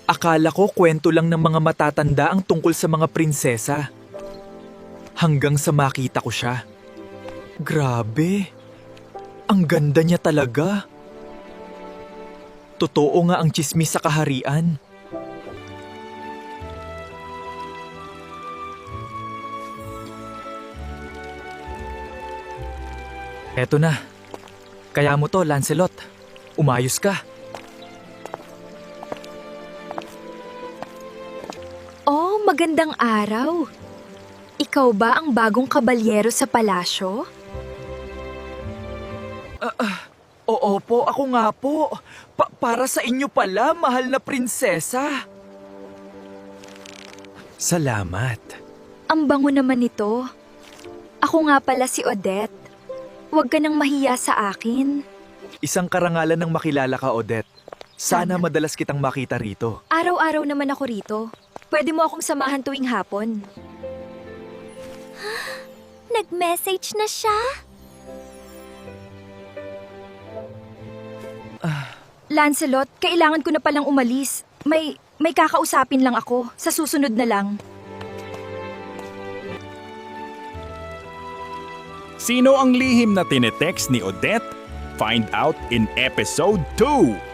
Akala ko kwento lang ng mga matatanda ang tungkol sa mga prinsesa. Hanggang sa makita ko siya. Grabe. Ang ganda niya talaga. Totoo nga ang tsismis sa kaharian. Eto na. Kaya mo to, Lancelot. Umayos ka. Oh, magandang araw. Ikaw ba ang bagong kabalyero sa palasyo? Oo po, ako nga po. Para sa inyo pala, mahal na prinsesa. Salamat. Ang bango naman ito. Ako nga pala si Odette. Huwag ka nang mahiya sa akin. Isang karangalan ng makilala ka, Odette. Sana madalas kitang makita rito. Araw-araw naman ako rito. Pwede mo akong samahan tuwing hapon. Nag-message na siya? Lancelot, kailangan ko na palang umalis. May kakausapin lang ako. Sa susunod na lang. Sino ang lihim na tinetext ni Odette? Find out in episode 2.